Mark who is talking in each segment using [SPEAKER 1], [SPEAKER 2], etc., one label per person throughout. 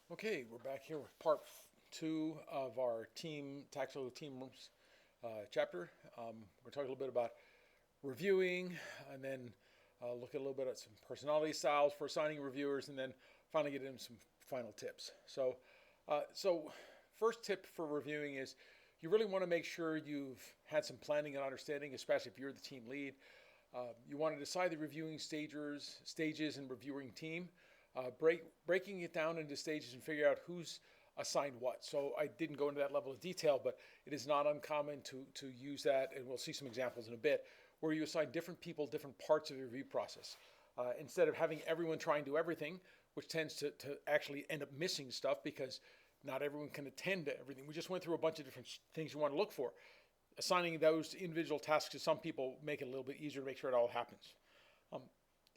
[SPEAKER 1] Okay, we're back here with part two of our tactical team chapter. We're talking a little bit about reviewing, and then look at a little bit at some personality styles for assigning reviewers, and then finally get into some final tips. So first tip for reviewing is you really want to make sure you've had some planning and understanding, especially if you're the team lead. You want to decide the reviewing stages and reviewing team, breaking it down into stages and figure out who's assigned what. So I didn't go into that level of detail, but it is not uncommon to use that, and we'll see some examples in a bit, where you assign different people different parts of the review process. Instead of having everyone try and do everything, which tends to actually end up missing stuff because not everyone can attend to everything. We just went through a bunch of different things you want to look for. Assigning those individual tasks to some people make it a little bit easier to make sure it all happens.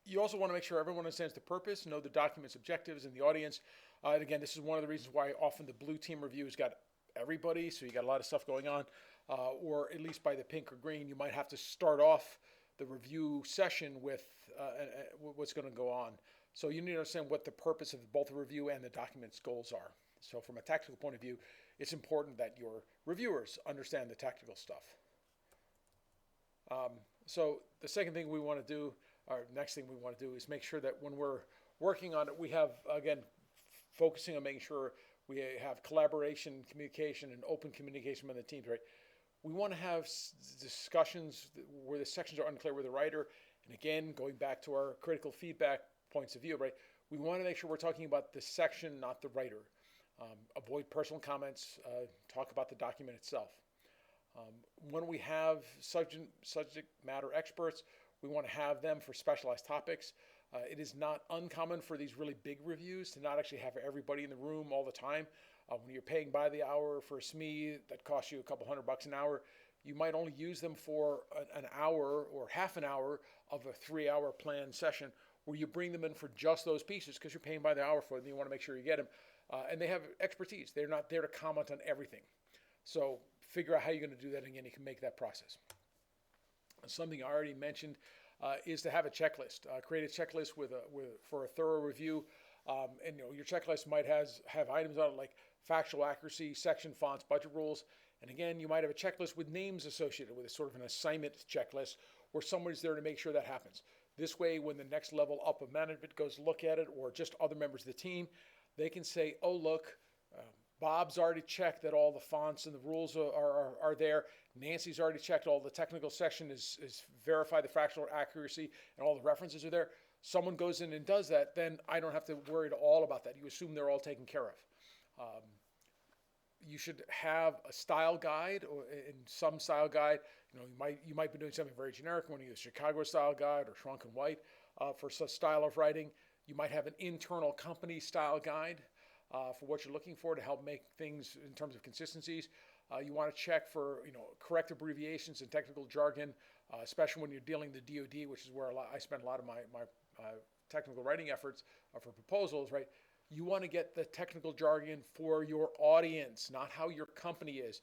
[SPEAKER 1] You also want to make sure everyone understands the purpose, know the document's objectives and the audience. And again, this is one of the reasons why often the blue team review has got everybody, so you got a lot of stuff going on. Or at least by the pink or green, you might have to start off the review session with what's going to go on. So you need to understand what the purpose of both the review and the document's goals are. So from a tactical point of view, it's important that your reviewers understand the tactical stuff. So the second thing we want to do, or next thing we want to do, is make sure that when we're working on it, we have, again, focusing on making sure we have collaboration, communication, and open communication with the teams, right? We want to have discussions where the sections are unclear with the writer. And again, going back to our critical feedback points of view, right? We want to make sure we're talking about the section, not the writer. Avoid personal comments, talk about the document itself. When we have subject matter experts, we want to have them for specialized topics. It is not uncommon for these really big reviews to not actually have everybody in the room all the time. When you're paying by the hour for a SME that costs you a couple $100 an hour, you might only use them for an hour or half an hour of a 3-hour planned session where you bring them in for just those pieces because you're paying by the hour for them. You want to make sure you get them. And they have expertise. They're not there to comment on everything. So figure out how you're going to do that, and again, you can make that process. Something I already mentioned is to have a checklist. Create a checklist for a thorough review. And your checklist might have items on it like factual accuracy, section fonts, budget rules. And again, you might have a checklist with names associated with it, sort of an assignment checklist where somebody's there to make sure that happens. This way, when the next level up of management goes look at it, or just other members of the team, they can say, oh, look, Bob's already checked that all the fonts and the rules are there. Nancy's already checked all the technical section is verified the factual accuracy and all the references are there. Someone goes in and does that, then I don't have to worry at all about that. You assume they're all taken care of. You should have a style guide, or in some style guide, you might be doing something very generic when you use Chicago style guide or Shrunk and White for some style of writing. You might have an internal company style guide for what you're looking for to help make things in terms of consistencies. You want to check for correct abbreviations and technical jargon, especially when you're dealing with the DoD, which is where I spend a lot of my technical writing efforts for proposals, right? You want to get the technical jargon for your audience, not how your company is.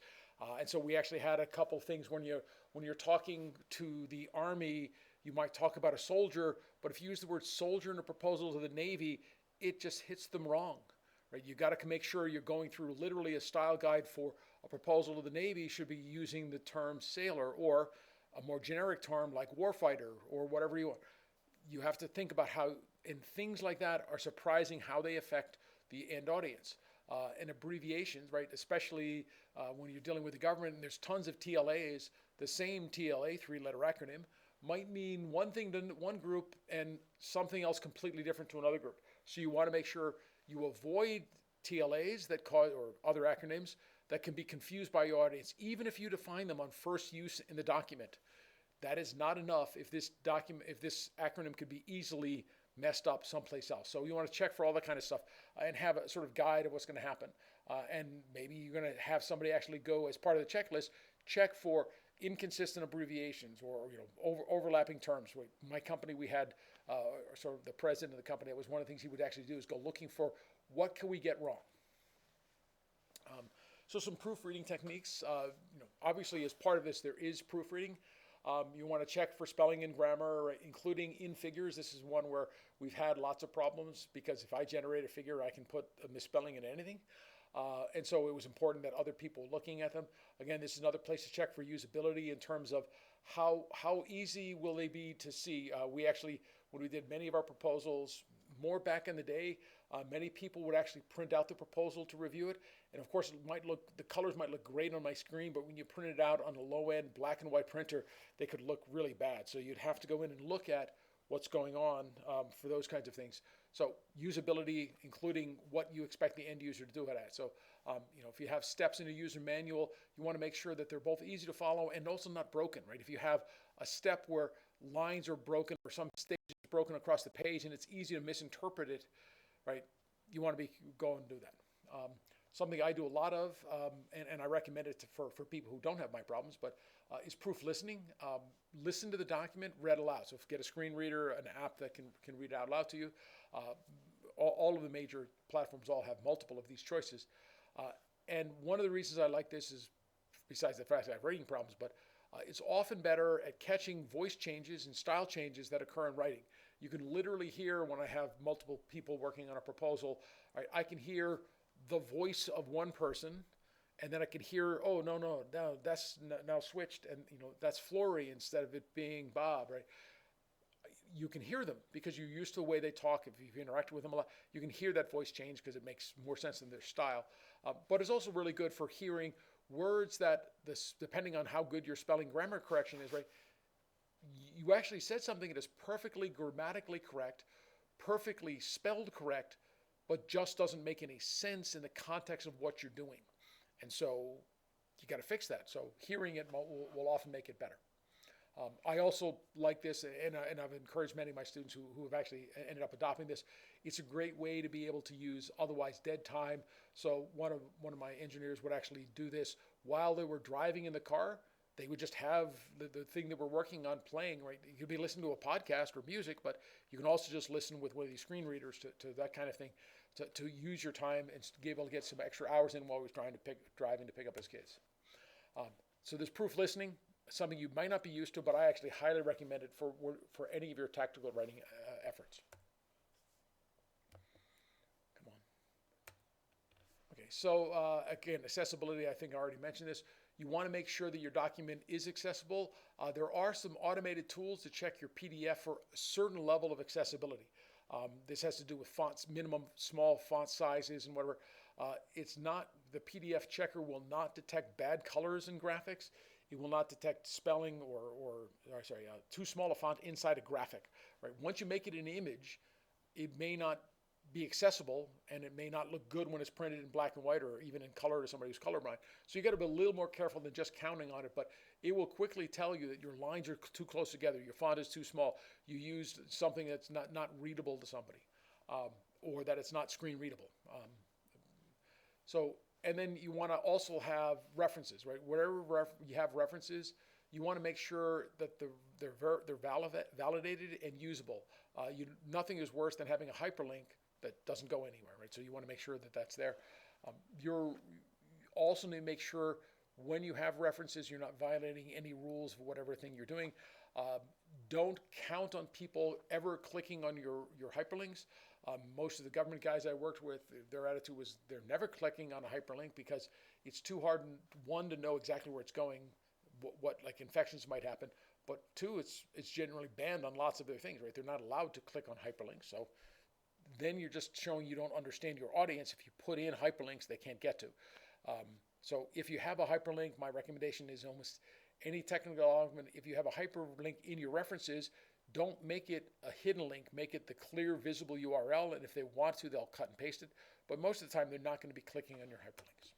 [SPEAKER 1] And so we actually had a couple things when you're talking to the Army, you might talk about a soldier, but if you use the word soldier in a proposal to the Navy, it just hits them wrong. Right? You got to make sure you're going through literally a style guide for a proposal to the Navy should be using the term sailor or a more generic term like warfighter or whatever you want. You have to think about how, and things like that are surprising how they affect the end audience. And abbreviations, right? Especially when you're dealing with the government and there's tons of TLAs, the same TLA, 3-letter acronym, might mean one thing to one group and something else completely different to another group. So you want to make sure you avoid TLAs that cause, or other acronyms that can be confused by your audience, even if you define them on first use in the document. That is not enough if this acronym could be easily messed up someplace else. So you want to check for all that kind of stuff and have a sort of guide of what's going to happen. And maybe you're going to have somebody actually go, as part of the checklist, check for inconsistent abbreviations or overlapping terms. My company, we had sort of the president of the company. That was one of the things he would actually do is go looking for what can we get wrong. So some proofreading techniques. Obviously, as part of this, there is proofreading. You want to check for spelling and grammar, right, including in figures. This is one where we've had lots of problems because if I generate a figure, I can put a misspelling in anything. And so it was important that other people looking at them. Again, this is another place to check for usability in terms of how easy will they be to see. We actually, when we did many of our proposals, more back in the day, many people would actually print out the proposal to review it. And of course, the colors might look great on my screen, but when you print it out on a low-end black and white printer, they could look really bad. So you'd have to go in and look at what's going on for those kinds of things. So usability, including what you expect the end user to do it at. So if you have steps in a user manual, you want to make sure that they're both easy to follow and also not broken, right? If you have a step where lines are broken or some stage is broken across the page and it's easy to misinterpret it, right? You want to go and do that. Something I do a lot of, and I recommend it for people who don't have my problems, but is proof listening. Listen to the document read aloud. So if you get a screen reader, an app that can read it out loud to you, all of the major platforms all have multiple of these choices. And one of the reasons I like this is, besides the fact that I have reading problems, but it's often better at catching voice changes and style changes that occur in writing. You can literally hear when I have multiple people working on a proposal, I can hear the voice of one person, and then I can hear, oh, no, that's now switched, and that's Flory instead of it being Bob, right? You can hear them because you're used to the way they talk. If you've interacted with them a lot, you can hear that voice change because it makes more sense in their style. But it's also really good for hearing words that, depending on how good your spelling grammar correction is, right? You actually said something that is perfectly grammatically correct, perfectly spelled correct, but just doesn't make any sense in the context of what you're doing. And so you got to fix that. So hearing it will often make it better. I also like this, and I've encouraged many of my students who have actually ended up adopting this. It's a great way to be able to use otherwise dead time. So one of my engineers would actually do this while they were driving in the car. They would just have the thing that we're working on playing, right? You could be listening to a podcast or music, but you can also just listen with one of these screen readers to that kind of thing, to use your time and be able to get some extra hours in while he's driving to pick up his kids. So this proof listening, something you might not be used to, but I actually highly recommend it for any of your tactical writing efforts. Come on. Okay, so again, accessibility, I think I already mentioned this. You want to make sure that your document is accessible. There are some automated tools to check your PDF for a certain level of accessibility. This has to do with fonts, minimum small font sizes and whatever. It's not, the PDF checker will not detect bad colors in graphics. It will not detect spelling or too small a font inside a graphic. Right? Once you make it an image, it may not be accessible and it may not look good when it's printed in black and white or even in color to somebody who's colorblind. So you got to be a little more careful than just counting on it, but it will quickly tell you that your lines are too close together, your font is too small, you used something that's not readable to somebody, or that it's not screen readable. And then you want to also have references, right? Wherever you have references, you want to make sure that they're validated and usable. Nothing is worse than having a hyperlink that doesn't go anywhere, right? So you want to make sure that that's there. You're also need to make sure when you have references, you're not violating any rules of whatever thing you're doing. Don't count on people ever clicking on your hyperlinks. Most of the government guys I worked with, their attitude was they're never clicking on a hyperlink because it's too hard, one, to know exactly where it's going, what like infections might happen, but two, it's generally banned on lots of their things, right? They're not allowed to click on hyperlinks. So then you're just showing you don't understand your audience if you put in hyperlinks they can't get to. So if you have a hyperlink, my recommendation is almost any technical argument, if you have a hyperlink in your references, don't make it a hidden link, make it the clear visible URL, and if they want to, they'll cut and paste it. But most of the time, they're not going to be clicking on your hyperlinks.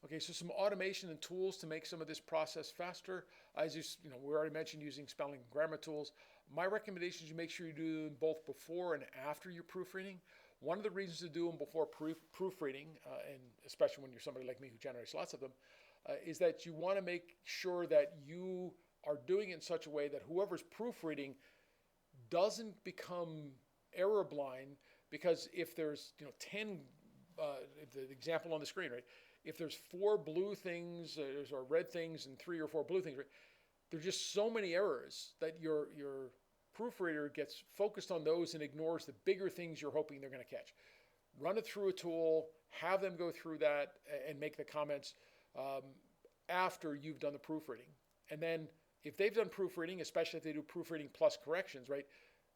[SPEAKER 1] Okay, so some automation and tools to make some of this process faster. As we already mentioned using spelling and grammar tools. My recommendation is you make sure you do them both before and after your proofreading. One of the reasons to do them before proofreading, and especially when you're somebody like me who generates lots of them, is that you want to make sure that you are doing it in such a way that whoever's proofreading doesn't become error blind, because if there's 10, the example on the screen, right? If there's 4 blue things or red things and 3 or 4 blue things, right? there's just so many errors that your proofreader gets focused on those and ignores the bigger things you're hoping they're going to catch. Run it through a tool, have them go through that and make the comments after you've done the proofreading. And then if they've done proofreading, especially if they do proofreading plus corrections, right,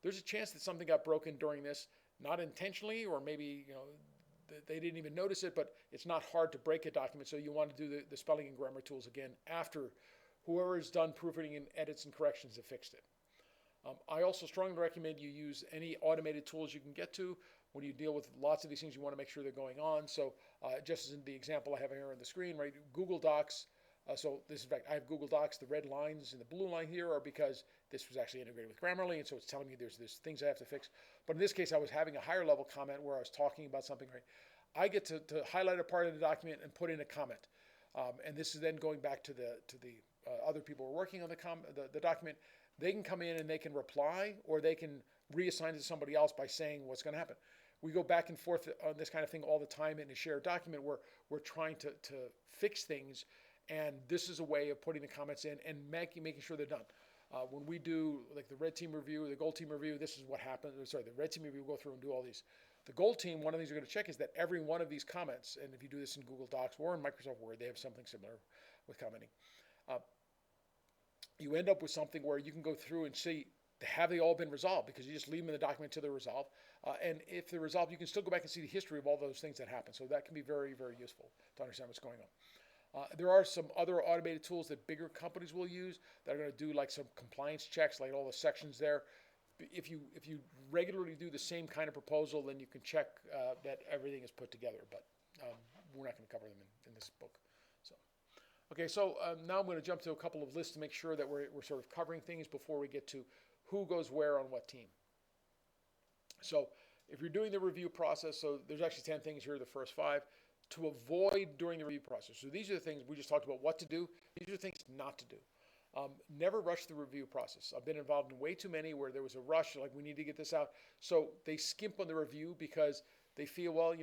[SPEAKER 1] there's a chance that something got broken during this, not intentionally, or maybe they didn't even notice it, but it's not hard to break a document, so you want to do the spelling and grammar tools again after whoever has done proofreading and edits and corrections have fixed it. I also strongly recommend you use any automated tools you can get to when you deal with lots of these things. You want to make sure they're going on. So just as in the example I have here on the screen, right, Google Docs. So this is, in fact, I have Google Docs. The red lines and the blue line here are because this was actually integrated with Grammarly, and so it's telling me there's things I have to fix. But in this case, I was having a higher level comment where I was talking about something, right? I get to highlight a part of the document and put in a comment. And this is then going back to the other people who are working on the document. They can come in and they can reply, or they can reassign it to somebody else by saying what's going to happen. We go back and forth on this kind of thing all the time in a shared document where we're trying to fix things, and this is a way of putting the comments in and making sure they're done. When we do like the red team review, the gold team review, this is what happens. Sorry, the red team review, we'll go through and do all these. The gold team, one of the things we're going to check is that every one of these comments, and if you do this in Google Docs or in Microsoft Word, they have something similar with commenting. You end up with something where you can go through and see, have they all been resolved? Because you just leave them in the document until they're resolved. And if they're resolved, you can still go back and see the history of all those things that happen. So that can be very, very useful to understand what's going on. There are some other automated tools that bigger companies will use that are going to do like some compliance checks, like all the sections there. If you regularly do the same kind of proposal, then you can check that everything is put together. But we're not going to cover them in this book. Okay, so now I'm going to jump to a couple of lists to make sure that we're sort of covering things before we get to who goes where on what team. So if you're doing the review process, so there's actually 10 things here, the first 5, to avoid during the review process. So these are the things we just talked about what to do. These are the things not to do. Never rush the review process. I've been involved in way too many where there was a rush, like we need to get this out. So they skimp on the review because they feel, well,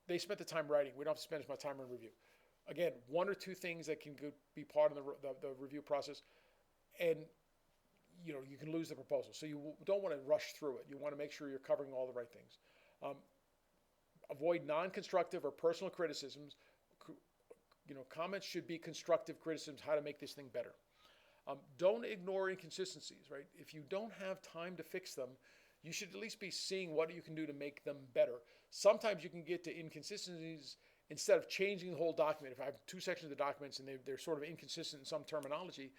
[SPEAKER 1] they spent the time writing. We don't have to spend as much time on review. Again, 1 or 2 things that can be part of the review process, and you can lose the proposal. So you don't want to rush through it. You want to make sure you're covering all the right things. Avoid non-constructive or personal criticisms. Comments should be constructive criticisms, how to make this thing better. Don't ignore inconsistencies, right? If you don't have time to fix them, you should at least be seeing what you can do to make them better. Sometimes you can get to inconsistencies instead of changing the whole document. If I have 2 sections of the documents and they're sort of inconsistent in some terminology,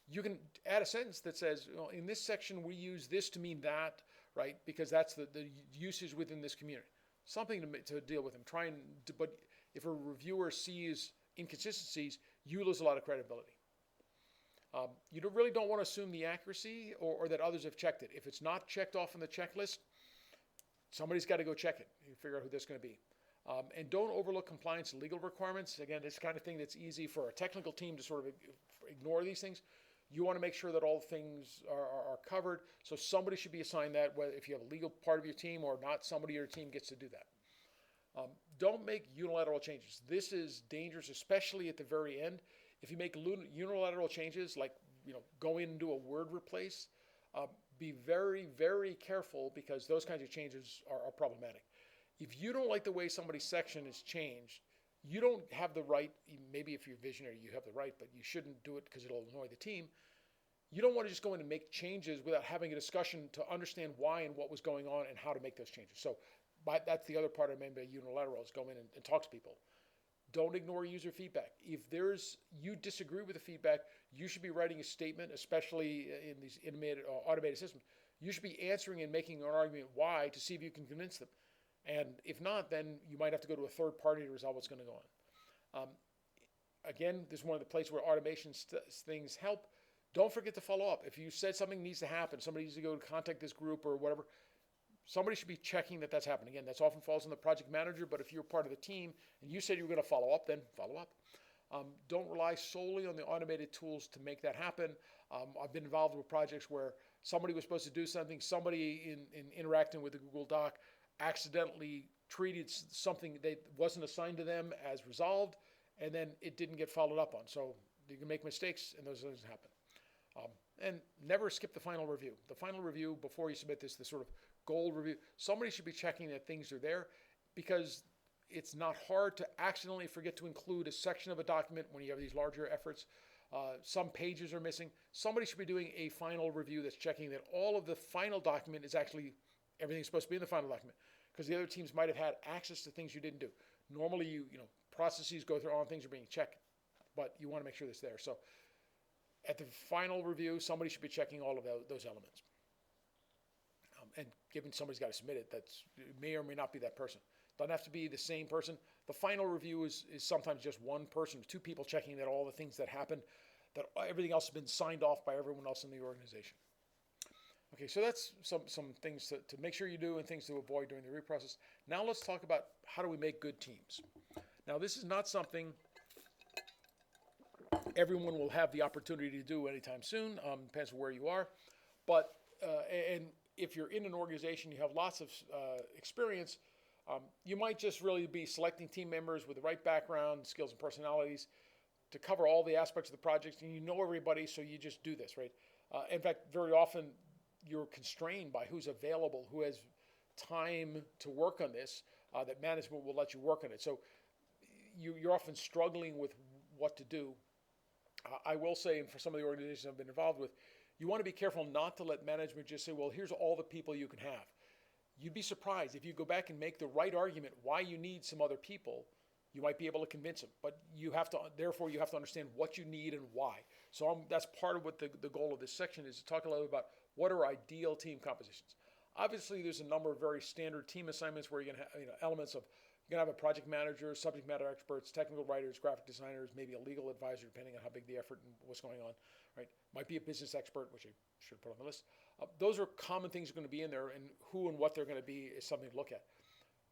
[SPEAKER 1] you can add a sentence that says, in this section we use this to mean that, right? Because that's the usage within this community. Something to deal with them. But if a reviewer sees inconsistencies, you lose a lot of credibility. You really don't want to assume the accuracy or that others have checked it. If it's not checked off on the checklist, somebody's got to go check it. You figure out who that's going to be. And don't overlook compliance and legal requirements. Again, it's the kind of thing that's easy for a technical team to sort of ignore these things. You want to make sure that all things are covered. So somebody should be assigned that, whether if you have a legal part of your team or not, somebody on your team gets to do that. Don't make unilateral changes. This is dangerous, especially at the very end. If you make unilateral changes, like go in and do a word replace, be very, very careful because those kinds of changes are problematic. If you don't like the way somebody's section is changed, you don't have the right, maybe if you're visionary, you have the right, but you shouldn't do it because it'll annoy the team. You don't want to just go in and make changes without having a discussion to understand why and what was going on and how to make those changes. So that's the other part I mean by unilateral, is go in and talk to people. Don't ignore user feedback. If you disagree with the feedback, you should be writing a statement, especially in these automated systems. You should be answering and making an argument why to see if you can convince them. And if not, then you might have to go to a third party to resolve what's going to go on. Again, this is one of the places where automation things help. Don't forget to follow up. If you said something needs to happen, somebody needs to go to contact this group or whatever, somebody should be checking that that's happening. Again, that often falls on the project manager, but if you're part of the team and you said you were going to follow up, then follow up. Don't rely solely on the automated tools to make that happen. I've been involved with projects where somebody was supposed to do something, somebody in interacting with the Google Doc accidentally treated something that wasn't assigned to them as resolved, and then it didn't get followed up on. So you can make mistakes, and those things happen. And never skip the final review. The final review before you submit this sort of goal review, somebody should be checking that things are there, because it's not hard to accidentally forget to include a section of a document when you have these larger efforts. Some pages are missing. Somebody should be doing a final review that's checking that all of the final document is actually everything's supposed to be in the final document, because the other teams might have had access to things you didn't do. Normally, processes go through all things are being checked, but you want to make sure that's there. So at the final review, somebody should be checking all of those elements. And given somebody's got to submit it, it may or may not be that person. Doesn't have to be the same person. The final review is sometimes just one person, two people checking that all the things that happened, that everything else has been signed off by everyone else in the organization. Okay, so that's some things to make sure you do and things to avoid during the review process. Now let's talk about how do we make good teams. Now this is not something everyone will have the opportunity to do anytime soon. Depends on where you are. But, and if you're in an organization, you have lots of experience, you might just really be selecting team members with the right background, skills, and personalities to cover all the aspects of the project, and you know everybody, so you just do this, right? In fact, very often you're constrained by who's available, who has time to work on this, that management will let you work on it. So you're often struggling with what to do. I will say, and for some of the organizations I've been involved with, you want to be careful not to let management just say, well, here's all the people you can have. You'd be surprised if you go back and make the right argument why you need some other people, you might be able to convince them. But therefore you have to understand what you need and why. So that's part of what the goal of this section is, to talk a little about what are ideal team compositions. Obviously, there's a number of very standard team assignments where you're going to have elements of, you're going to have a project manager, subject matter experts, technical writers, graphic designers, maybe a legal advisor, depending on how big the effort and what's going on, right? Might be a business expert, which I should put on the list. Those are common things that are going to be in there, and who and what they're going to be is something to look at.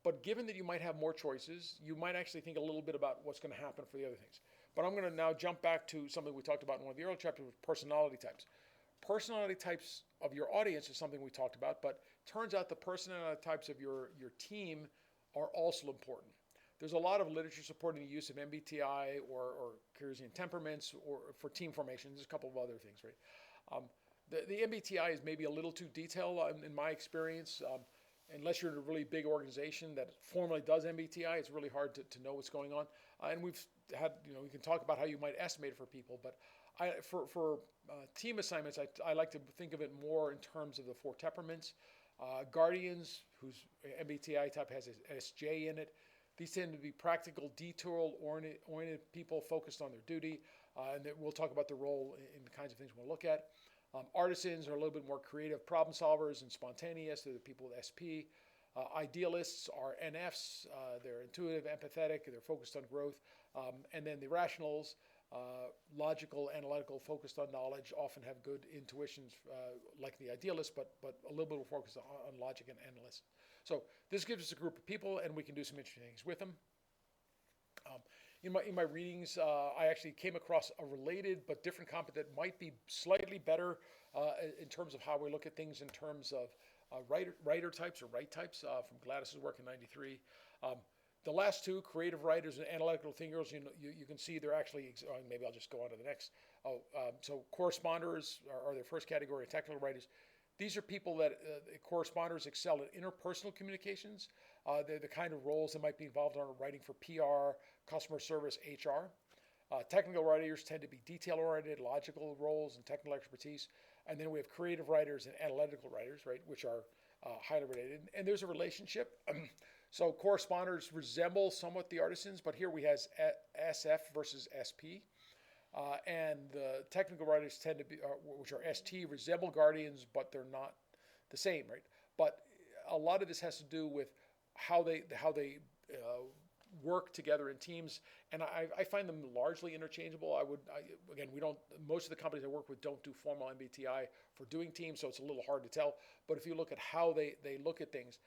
[SPEAKER 1] But given that you might have more choices, you might actually think a little bit about what's going to happen for the other things. But I'm going to now jump back to something we talked about in one of the earlier chapters, with personality types. Personality types of your audience is something we talked about, but turns out the personality types of your team are also important. There's a lot of literature supporting the use of MBTI or Keynesian temperaments or for team formation. There's a couple of other things, right? The MBTI is maybe a little too detailed in my experience. Unless you're in a really big organization that formally does MBTI, it's really hard to know what's going on. And we've had, we can talk about how you might estimate it for people, but for team assignments, I like to think of it more in terms of the 4 temperaments. Guardians, whose MBTI type has an SJ in it, these tend to be practical, detail-oriented people focused on their duty, and we'll talk about the role in the kinds of things we'll look at. Artisans are a little bit more creative problem solvers and spontaneous. They're the people with SP. Idealists are NFs. They're intuitive, empathetic. They're focused on growth. And then the rationals, logical, analytical, focused on knowledge, often have good intuitions like the idealists, but a little bit more focused on logic and analysis. So this gives us a group of people, and we can do some interesting things with them. In my readings, I actually came across a related but different comp that might be slightly better in terms of how we look at things in terms of writer types or write types from Gladys's work in '93. The last two, creative writers and analytical thinkers, you can see they're actually, maybe I'll just go on to the next. So corresponders are their first category, technical writers. These are people that corresponders excel at interpersonal communications. They're the kind of roles that might be involved in writing for PR, customer service, HR. Technical writers tend to be detail-oriented, logical roles and technical expertise. And then we have creative writers and analytical writers, right, which are highly related. And there's a relationship. So corresponders resemble somewhat the artisans, but here we have SF versus SP. And the technical writers tend to be, which are ST, resemble guardians, but they're not the same, right? But a lot of this has to do with how they work together in teams, and I find them largely interchangeable. Again, most of the companies I work with don't do formal MBTI for doing teams, so it's a little hard to tell. But if you look at how they look at things,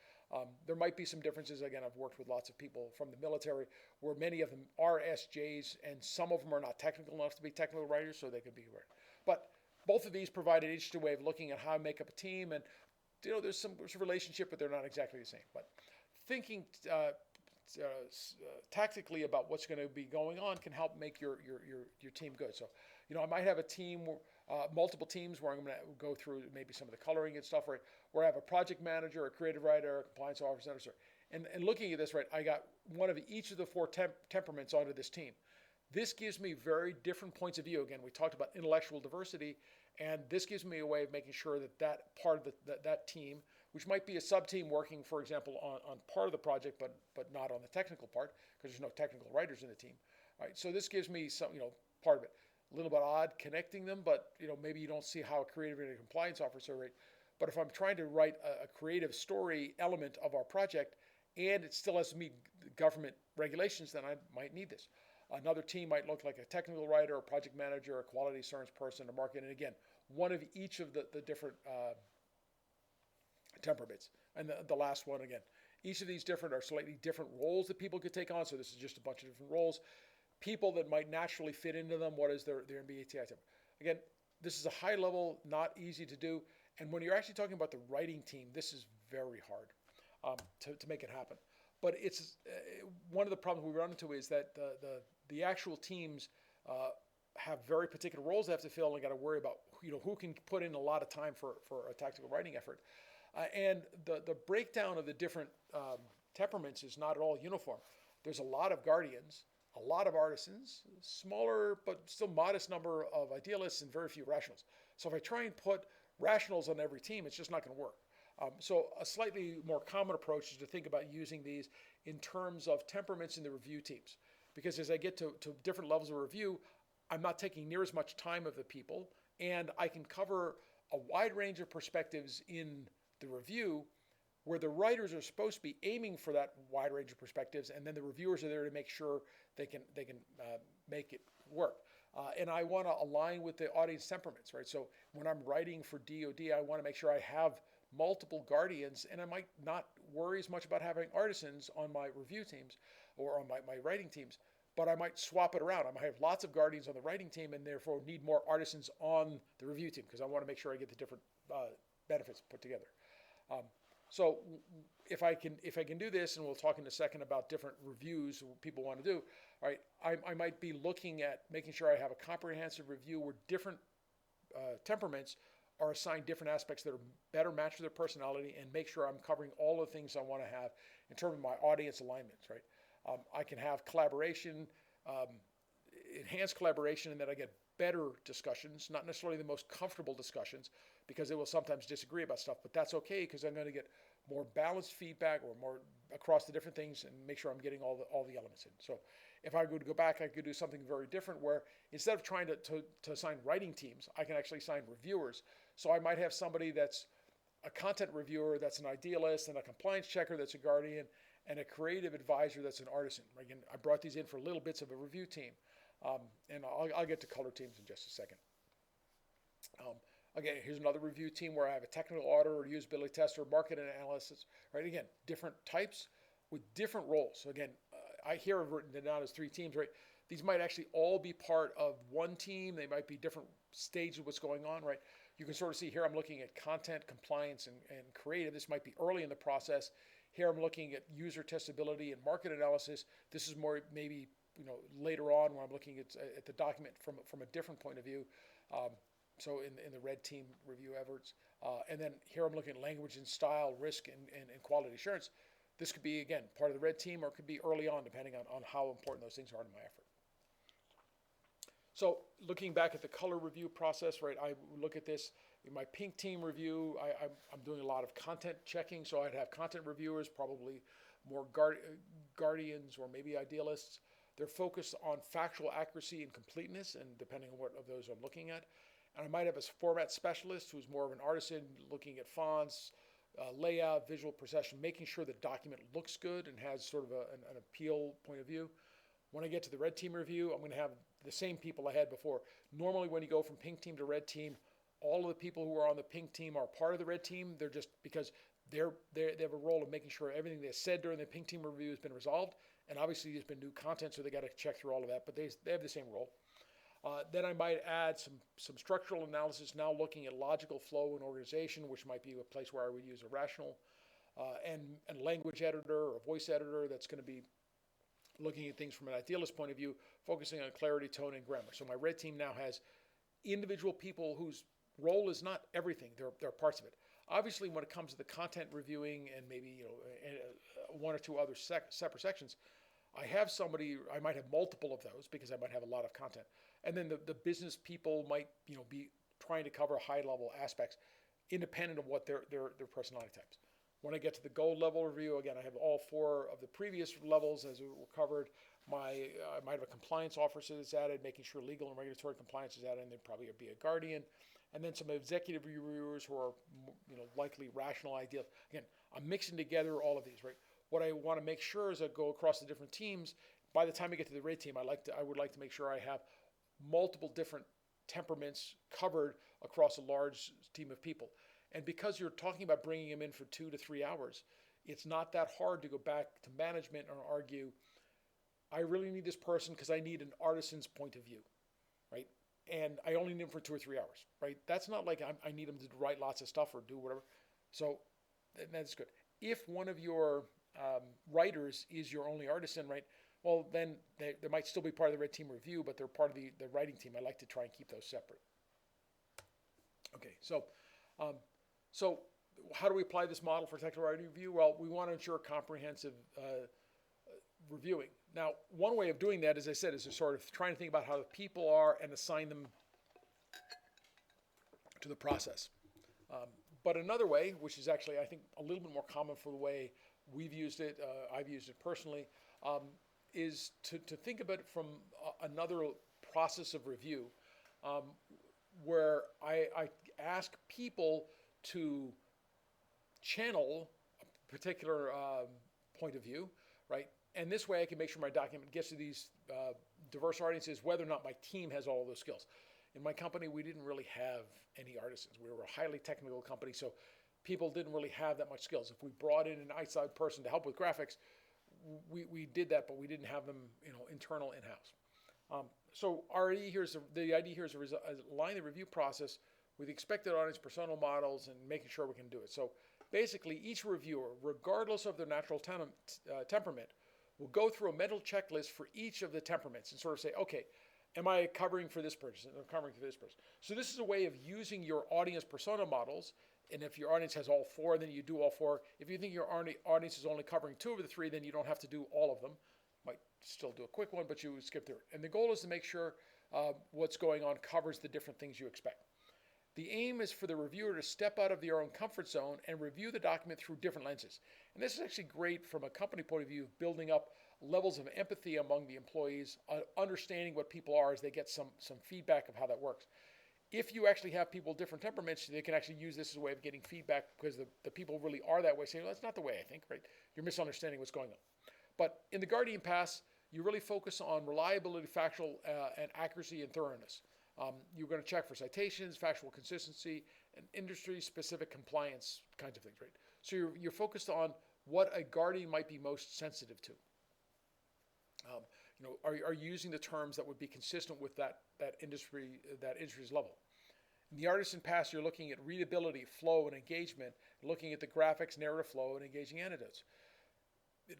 [SPEAKER 1] there might be some differences. Again, I've worked with lots of people from the military where many of them are SJs, and some of them are not technical enough to be technical writers, so they could be writers. But both of these provide an interesting way of looking at how I make up a team, and there's a relationship, but they're not exactly the same. But thinking tactically about what's going to be going on can help make your team good. So, I might have a team multiple teams where I'm going to go through maybe some of the coloring and stuff, right? Where I have a project manager, a creative writer, a compliance officer, and looking at this, right, I got one of each of the four temperaments onto this team. This gives me very different points of view. Again, we talked about intellectual diversity, and this gives me a way of making sure that that part of that team, which might be a sub-team working, for example, on part of the project, but not on the technical part, because there's no technical writers in the team. All right, so this gives me some, part of it. A little bit odd connecting them, but maybe you don't see how a creative and a compliance officer, right? But if I'm trying to write a creative story element of our project, and it still has to meet government regulations, then I might need this. Another team might look like a technical writer, a project manager, a quality assurance person, a marketing, and again, one of each of the different temperaments. And the last one, again, each of these different are slightly different roles that people could take on, so this is just a bunch of different roles. People that might naturally fit into them, what is their MBTI temperament? Again, this is a high level, not easy to do, and when you're actually talking about the writing team, this is very hard to make it happen. But it's one of the problems we run into is that the actual teams have very particular roles they have to fill, and got to worry about who can put in a lot of time for a tactical writing effort. And the breakdown of the different temperaments is not at all uniform. There's a lot of guardians, a lot of artisans, smaller but still modest number of idealists, and very few rationals. So if I try and put rationals on every team, it's just not going to work. So a slightly more common approach is to think about using these in terms of temperaments in the review teams. Because as I get to different levels of review, I'm not taking near as much time of the people, and I can cover a wide range of perspectives in the review, where the writers are supposed to be aiming for that wide range of perspectives, and then the reviewers are there to make sure they can make it work. And I want to align with the audience temperaments, right? So when I'm writing for DoD, I want to make sure I have multiple guardians, and I might not worry as much about having artisans on my review teams or on my writing teams, but I might swap it around. I might have lots of guardians on the writing team and therefore need more artisans on the review team because I want to make sure I get the different benefits put together. So if I can do this, and we'll talk in a second about different reviews people want to do, all right, I might be looking at making sure I have a comprehensive review where different temperaments are assigned different aspects that are better matched to their personality, and make sure I'm covering all the things I want to have in terms of my audience alignments, right? I can have collaboration, enhanced collaboration, and that I get better discussions, not necessarily the most comfortable discussions, because they will sometimes disagree about stuff, but that's okay because I'm going to get more balanced feedback or more across the different things and make sure I'm getting all the elements in. So if I would go back, I could do something very different where instead of trying to assign writing teams, I can actually assign reviewers. So I might have somebody that's a content reviewer that's an idealist, and a compliance checker that's a guardian, and a creative advisor that's an artisan. Again, I brought these in for little bits of a review team. And I'll get to color teams in just a second. Again, here's another review team where I have a technical auditor, usability tester, market analysis, right? Again, different types with different roles. So again, I here have written it down as 3 teams, right? These might actually all be part of one team. They might be different stages of what's going on, right? You can sort of see here I'm looking at content, compliance, and creative. This might be early in the process. Here I'm looking at user testability and market analysis. This is more maybe later on when I'm looking at the document from a different point of view. So in the red team review efforts. And then here I'm looking at language and style, risk, and quality assurance. This could be, again, part of the red team, or it could be early on, depending on how important those things are in my effort. So looking back at the color review process, right, I look at this in my pink team review. I'm doing a lot of content checking, so I'd have content reviewers, probably more guardians or maybe idealists. They're focused on factual accuracy and completeness, and depending on what of those I'm looking at. And I might have a format specialist who's more of an artisan, looking at fonts, layout, visual procession, making sure the document looks good and has sort of an appeal point of view. When I get to the red team review, I'm going to have the same people I had before. Normally when you go from pink team to red team, all of the people who are on the pink team are part of the red team. They're just because they have a role of making sure everything they said during the pink team review has been resolved. And obviously there's been new content, so they got to check through all of that, but they have the same role. Then I might add some structural analysis, now looking at logical flow and organization, which might be a place where I would use a rational, and language editor or a voice editor that's going to be looking at things from an idealist point of view, focusing on clarity, tone, and grammar. So my red team now has individual people whose role is not everything. They're parts of it. Obviously, when it comes to the content reviewing and maybe one or two other separate sections, I have somebody. I might have multiple of those because I might have a lot of content, and then the business people might be trying to cover high level aspects, independent of what their personality types. When I get to the gold level review, again, I have all four of the previous levels as were covered. I might have a compliance officer that's added, making sure legal and regulatory compliance is added, and there'd probably be a guardian, and then some executive reviewers who are likely rational ideas. Again, I'm mixing together all of these, right? What I want to make sure is I go across the different teams. By the time I get to the rate team, I would like to make sure I have multiple different temperaments covered across a large team of people. And because you're talking about bringing them in for 2 to 3 hours, it's not that hard to go back to management and argue, I really need this person because I need an artisan's point of view, right? And I only need them for 2 or 3 hours, right? That's not like I need them to write lots of stuff or do whatever. So that's good. If one of your writers is your only artisan, right? Well, then they might still be part of the red team review, but they're part of the writing team. I like to try and keep those separate. Okay, so how do we apply this model for technical writing review? Well, we want to ensure comprehensive reviewing. Now, one way of doing that, as I said, is to sort of trying to think about how the people are and assign them to the process. But another way, which is actually, I think, a little bit more common for the way we've used it, I've used it personally, is to think about it from another process of review, where I ask people to channel a particular point of view, right? And this way I can make sure my document gets to these diverse audiences, whether or not my team has all those skills. In my company, we didn't really have any artisans. We were a highly technical company, so people didn't really have that much skills. If we brought in an outside person to help with graphics, we did that, but we didn't have them, internal in-house. So our idea here is the idea here is to align the review process with expected audience persona models and making sure we can do it. So basically, each reviewer, regardless of their natural temperament, will go through a mental checklist for each of the temperaments and sort of say, okay, am I covering for this person? Am I covering for this person? So this is a way of using your audience persona models. And if your audience has all four, then you do all four. If you think your audience is only covering 2 of the 3, then you don't have to do all of them. Might still do a quick one, but you would skip through it. And the goal is to make sure what's going on covers the different things you expect. The aim is for the reviewer to step out of their own comfort zone and review the document through different lenses. And this is actually great from a company point of view, building up levels of empathy among the employees, understanding what people are as they get some feedback of how that works. If you actually have people with different temperaments, they can actually use this as a way of getting feedback because the people really are that way, saying, well, that's not the way I think, right? You're misunderstanding what's going on. But in the Guardian Pass, you really focus on reliability, factual, and accuracy and thoroughness. You're going to check for citations, factual consistency, and industry-specific compliance kinds of things, right? So you're focused on what a Guardian might be most sensitive to. Are you using the terms that would be consistent with that industry's level? In the Artisan Pass, you're looking at readability, flow, and engagement, looking at the graphics, narrative flow, and engaging anecdotes.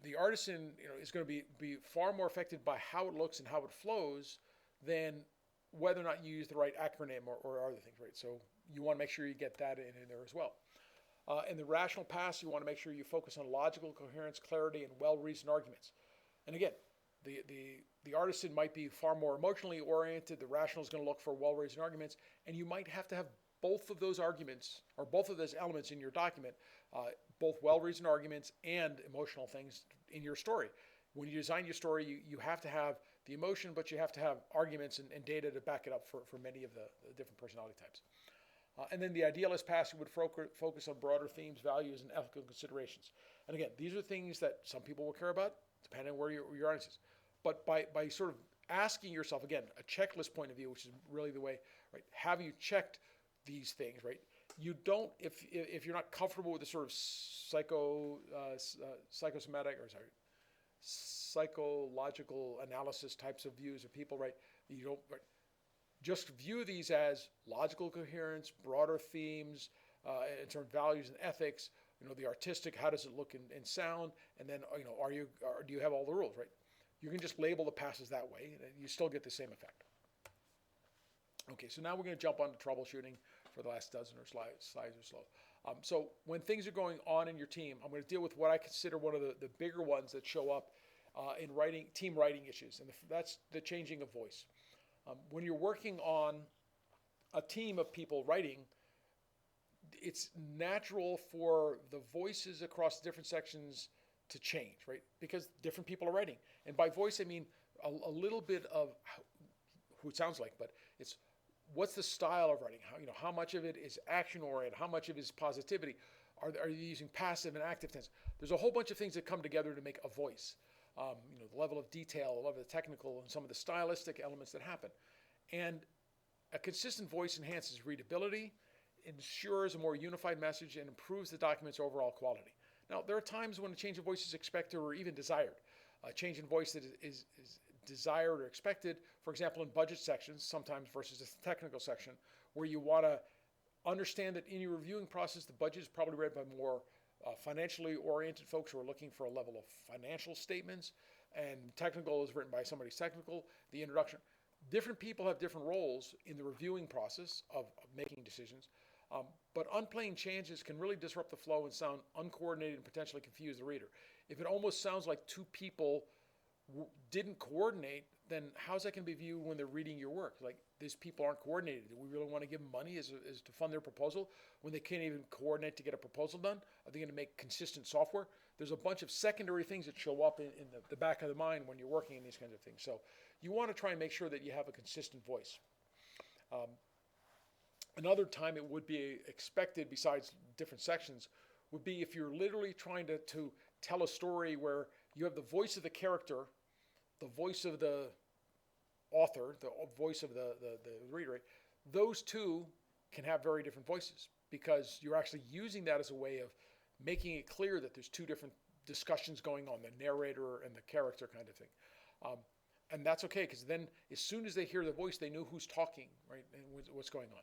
[SPEAKER 1] The Artisan, is going to be far more affected by how it looks and how it flows than whether or not you use the right acronym or other things, right? So you want to make sure you get that in there as well. In the Rational Pass, you want to make sure you focus on logical coherence, clarity, and well-reasoned arguments. And again, the Artisan might be far more emotionally oriented. The Rational is going to look for well-reasoned arguments, and you might have to have both of those arguments or both of those elements in your document, both well-reasoned arguments and emotional things in your story. When you design your story, you have to have the emotion, but you have to have arguments and data to back it up for many of the different personality types. And then the Idealist Pass, you would focus on broader themes, values, and ethical considerations. And again, these are things that some people will care about, depending on where your audience is. But by sort of asking yourself, again, a checklist point of view, which is really the way, right? Have you checked these things, right? You don't, if you're not comfortable with the sort of psychological analysis types of views of people, right? You don't, right? Just view these as logical coherence, broader themes, in terms of values and ethics, the artistic, how does it look in sound, and then, do you have all the rules, right? You can just label the passes that way, and you still get the same effect. Okay, so now we're going to jump on to troubleshooting for the last dozen or slides or so. So when things are going on in your team, I'm going to deal with what I consider one of the bigger ones that show up in team writing issues, and that's the changing of voice. When you're working on a team of people writing, it's natural for the voices across different sections to change, right? Because different people are writing. And by voice, I mean a little bit of who it sounds like, but it's what's the style of writing? How much of it is action-oriented? How much of it is positivity? Are you using passive and active tense? There's a whole bunch of things that come together to make a voice. The level of detail, the level of the technical, and some of the stylistic elements that happen. And a consistent voice enhances readability, ensures a more unified message, and improves the document's overall quality. Now, there are times when a change of voice is expected or even desired. A change in voice that is desired or expected, for example, in budget sections, sometimes versus the technical section, where you want to understand that in your reviewing process, the budget is probably read by more financially oriented folks who are looking for a level of financial statements, and technical is written by somebody's technical, the introduction. Different people have different roles in the reviewing process of making decisions, but unplanned changes can really disrupt the flow and sound uncoordinated and potentially confuse the reader. If it almost sounds like two people didn't coordinate, then how's that going to be viewed when they're reading your work? Like, these people aren't coordinated. Do we really want to give them money as to fund their proposal when they can't even coordinate to get a proposal done? Are they going to make consistent software? There's a bunch of secondary things that show up in the back of the mind when you're working in these kinds of things. So you want to try and make sure that you have a consistent voice. Another time it would be expected, besides different sections, would be if you're literally trying to tell a story where you have the voice of the character, the voice of the author, the voice of the reader. Those two can have very different voices because you're actually using that as a way of making it clear that there's two different discussions going on, the narrator and the character kind of thing. And that's okay, because then as soon as they hear the voice, they know who's talking, right, and what's going on.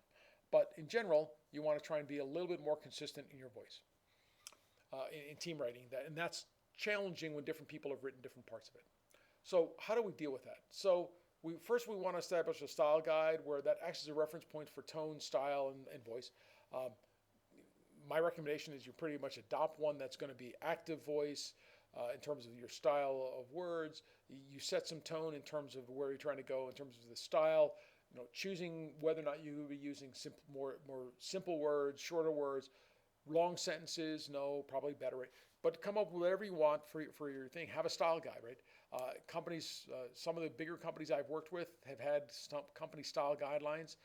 [SPEAKER 1] But in general, you want to try and be a little bit more consistent in your voice in team writing. And that's challenging when different people have written different parts of it. So how do we deal with that? So first we want to establish a style guide where that acts as a reference point for tone, style, and voice. My recommendation is you pretty much adopt one that's going to be active voice in terms of your style of words. You set some tone in terms of where you're trying to go in terms of the style. Choosing whether or not you will be using more simple words, shorter words, long sentences. No, probably better. Right? But come up with whatever you want for your thing. Have a style guide, right? Companies, some of the bigger companies I've worked with have had company style guidelines.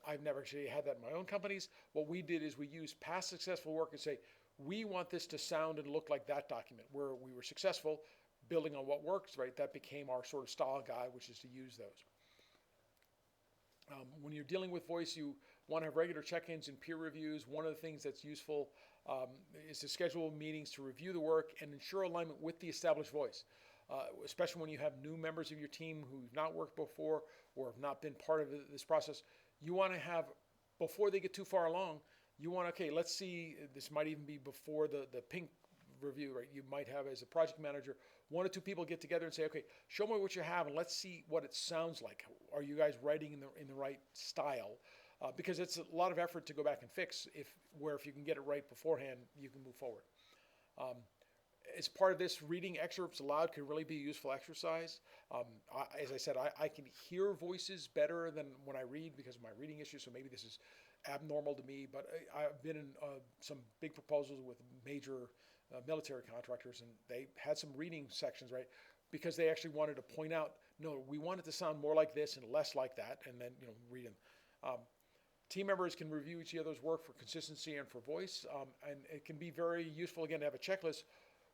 [SPEAKER 1] I've never actually had that in my own companies. What we did is we used past successful work and say, we want this to sound and look like that document where we were successful, building on what works, right? That became our sort of style guide, which is to use those. When you're dealing with voice, you want to have regular check-ins and peer reviews. One of the things that's useful is to schedule meetings to review the work and ensure alignment with the established voice, especially when you have new members of your team who've not worked before or have not been part of this process. You want to have, before they get too far along, you want to, okay, let's see, this might even be before the pink review, right? You might have, as a project manager, one or two people get together and say, okay, show me what you have and let's see what it sounds like. Are you guys writing in the right style? Because it's a lot of effort to go back and fix if you can get it right beforehand, you can move forward. As part of this, reading excerpts aloud can really be a useful exercise. As I said, I can hear voices better than when I read because of my reading issues, so maybe this is abnormal to me, but I've been in some big proposals with major military contractors, and they had some reading sections, right, because they actually wanted to point out, no, we want it to sound more like this and less like that, and then read them. Team members can review each other's work for consistency and for voice, and it can be very useful, again, to have a checklist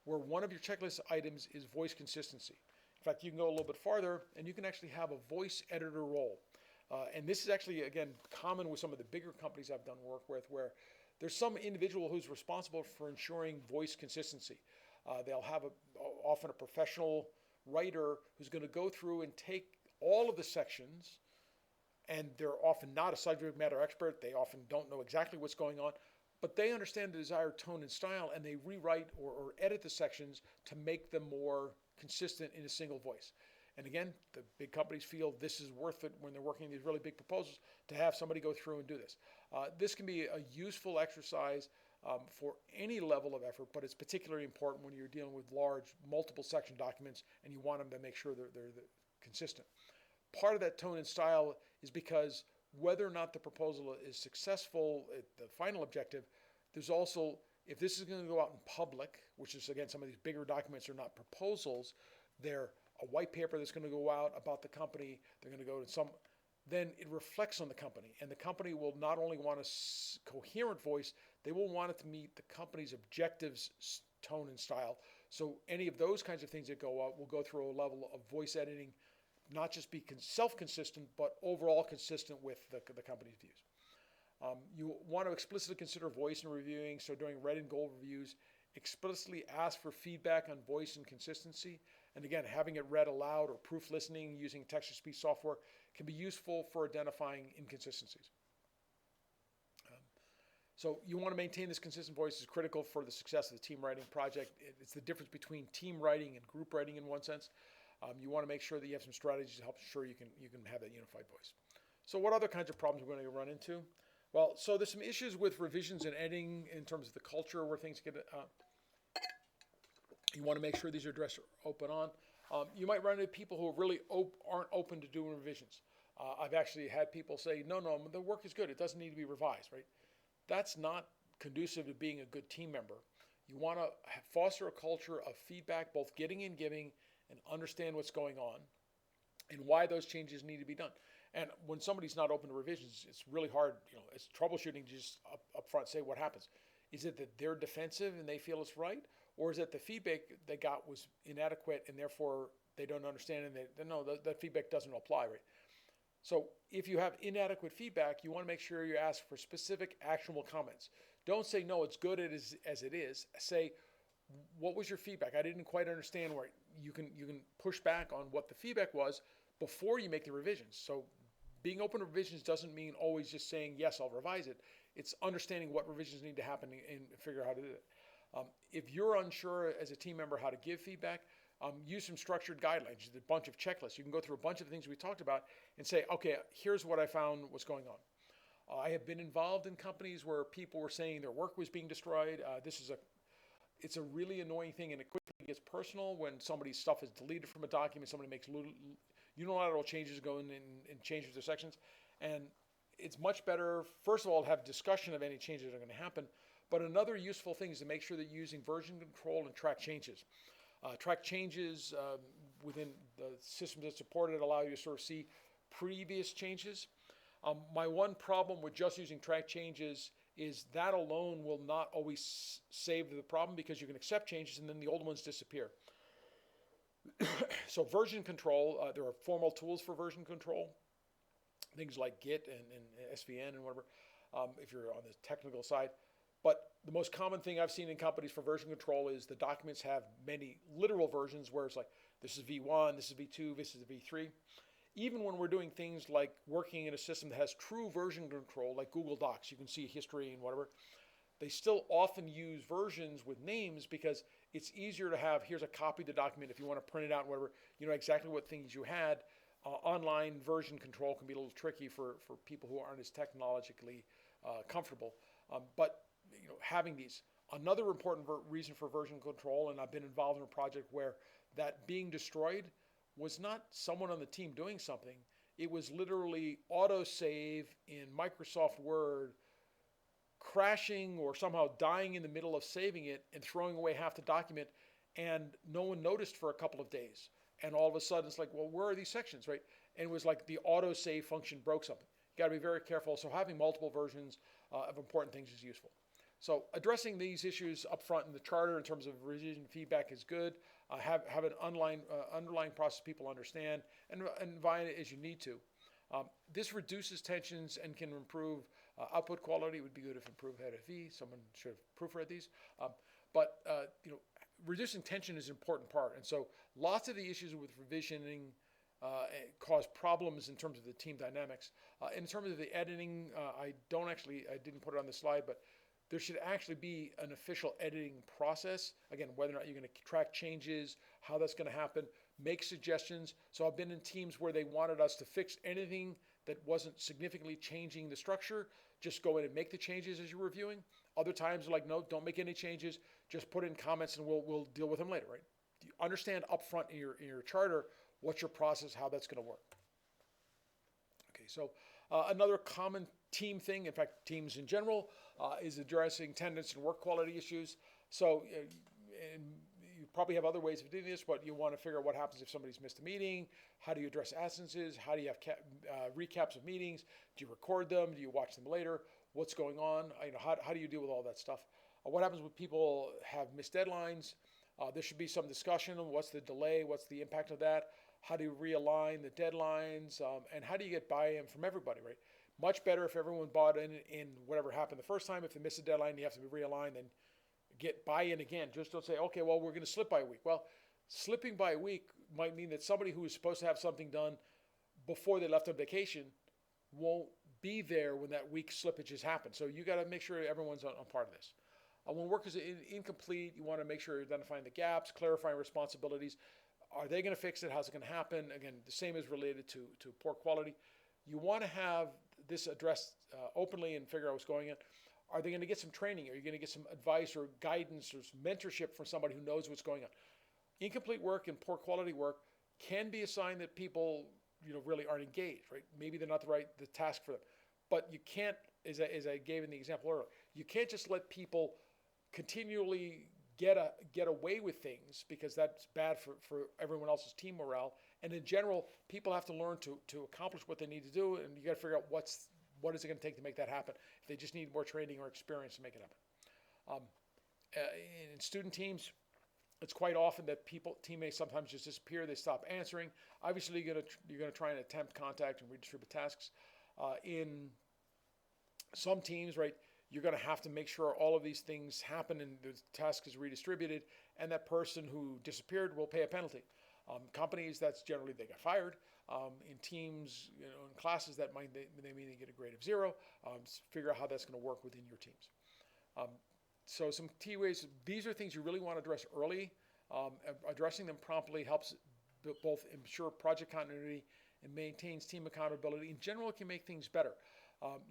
[SPEAKER 1] where one of your checklist items is voice consistency. In fact, you can go a little bit farther, and you can actually have a voice editor role. And this is actually, again, common with some of the bigger companies I've done work with, where there's some individual who's responsible for ensuring voice consistency. They'll have often a professional writer who's going to go through and take all of the sections, and they're often not a subject matter expert. They often don't know exactly what's going on, but they understand the desired tone and style, and they rewrite or edit the sections to make them more consistent in a single voice. And again, the big companies feel this is worth it when they're working these really big proposals to have somebody go through and do this. This can be a useful exercise for any level of effort, but it's particularly important when you're dealing with large, multiple section documents and you want them to make sure they're consistent. Part of that tone and style is because whether or not the proposal is successful at the final objective, there's also, if this is going to go out in public, which is, again, some of these bigger documents are not proposals, they're a white paper that's going to go out about the company, they're going to go to some, then it reflects on the company. And the company will not only want a coherent voice, they will want it to meet the company's objectives, tone, and style. So any of those kinds of things that go out will go through a level of voice editing, not just be self-consistent, but overall consistent with the company's views. You want to explicitly consider voice in reviewing, so during red and gold reviews, explicitly ask for feedback on voice and consistency. And again, having it read aloud or proof listening using text-to-speech software can be useful for identifying inconsistencies. So you want to maintain this consistent voice is critical for the success of the team writing project. It's the difference between team writing and group writing in one sense. You want to make sure that you have some strategies to help ensure you can have that unified voice. So what other kinds of problems are we going to run into? Well, so there's some issues with revisions and editing in terms of the culture where things get, you want to make sure these are addressed open on. You might run into people who really aren't open to doing revisions. I've actually had people say, no, the work is good. It doesn't need to be revised, right? That's not conducive to being a good team member. You want to foster a culture of feedback, both getting and giving, and understand what's going on and why those changes need to be done. And when somebody's not open to revisions, it's really hard, it's troubleshooting to just up front say what happens. Is it that they're defensive and they feel it's right? Or is it the feedback they got was inadequate and therefore they don't understand and that feedback doesn't apply, right? So if you have inadequate feedback, you want to make sure you ask for specific actionable comments. Don't say, no, it's good as it is. Say, what was your feedback? I didn't quite understand where you can push back on what the feedback was before you make the revisions. So being open to revisions doesn't mean always just saying, yes, I'll revise it. It's understanding what revisions need to happen and figure out how to do it. If you're unsure as a team member how to give feedback, use some structured guidelines, a bunch of checklists. You can go through a bunch of things we talked about and say, okay, here's what I found, what's going on. I have been involved in companies where people were saying their work was being destroyed. It's a really annoying thing, and it quickly gets personal when somebody's stuff is deleted from a document, somebody makes unilateral changes going in changes to sections. And it's much better, first of all, to have discussion of any changes that are going to happen. But another useful thing is to make sure that you're using version control and track changes. Track changes within the systems that support it allow you to sort of see previous changes. My one problem with just using track changes is that alone will not always save the problem because you can accept changes and then the old ones disappear. So version control, there are formal tools for version control, things like Git and SVN and whatever, if you're on the technical side. But the most common thing I've seen in companies for version control is the documents have many literal versions where it's like, this is V1, this is V2, this is V3. Even when we're doing things like working in a system that has true version control, like Google Docs, you can see history and whatever, they still often use versions with names because it's easier to have, here's a copy of the document if you want to print it out, whatever, you know exactly what things you had. Online version control can be a little tricky for people who aren't as technologically comfortable. But having these. Another important reason for version control, and I've been involved in a project where that being destroyed was not someone on the team doing something. It was literally autosave in Microsoft Word crashing or somehow dying in the middle of saving it and throwing away half the document, and no one noticed for a couple of days. And all of a sudden it's like, well, where are these sections, right? And it was like the autosave function broke something. You got to be very careful. So having multiple versions of important things is useful. So addressing these issues up front in the charter in terms of revision feedback is good. Have an underlying process people understand and invite it as you need to. This reduces tensions and can improve output quality. It would be good if improved had a V. Someone should have proofread these. But reducing tension is an important part. And so lots of the issues with revisioning cause problems in terms of the team dynamics. In terms of the editing, I didn't put it on the slide, but there should actually be an official editing process. Again, whether or not you're going to track changes, how that's going to happen, make suggestions. So I've been in teams where they wanted us to fix anything that wasn't significantly changing the structure. Just go in and make the changes as you're reviewing. Other times, like, no, don't make any changes. Just put in comments and we'll deal with them later, right? You understand upfront in your charter what's your process, how that's going to work. Okay, so another common team thing, in fact, teams in general, is addressing attendance and work quality issues. So, and you probably have other ways of doing this, but you want to figure out what happens if somebody's missed a meeting. How do you address absences? How do you have recaps of meetings? Do you record them? Do you watch them later? What's going on? How do you deal with all that stuff? What happens when people have missed deadlines? There should be some discussion on what's the delay, what's the impact of that, how do you realign the deadlines, and how do you get buy-in from everybody, right? Much better if everyone bought in whatever happened the first time. If they miss a deadline, you have to be realigned and get buy-in again. Just don't say, okay, well, we're going to slip by a week. Well, slipping by a week might mean that somebody who was supposed to have something done before they left on vacation won't be there when that week slippage has happened. So you got to make sure everyone's on part of this. When work is incomplete, you want to make sure you're identifying the gaps, clarifying responsibilities. Are they going to fix it? How's it going to happen? Again, the same is related to poor quality. You want to have this addressed openly and figure out what's going on. Are they going to get some training? Are you going to get some advice or guidance or some mentorship from somebody who knows what's going on? Incomplete work and poor quality work can be a sign that people really aren't engaged, right? Maybe they're not the task for them. But you can't, as I gave in the example earlier, you can't just let people continually get away with things, because that's bad for everyone else's team morale. And in general, people have to learn to accomplish what they need to do, and you got to figure out what is it going to take to make that happen. If they just need more training or experience to make it happen. In student teams, it's quite often that teammates sometimes just disappear. They stop answering. Obviously, you're going to try and attempt contact and redistribute tasks. In some teams, right, you're going to have to make sure all of these things happen and the task is redistributed, and that person who disappeared will pay a penalty. Companies, that's generally they get fired. In teams, in classes, that mean they get a grade of 0. Figure out how that's going to work within your teams. So some key ways, these are things you really want to address early. Addressing them promptly helps both ensure project continuity and maintains team accountability. In general, it can make things better.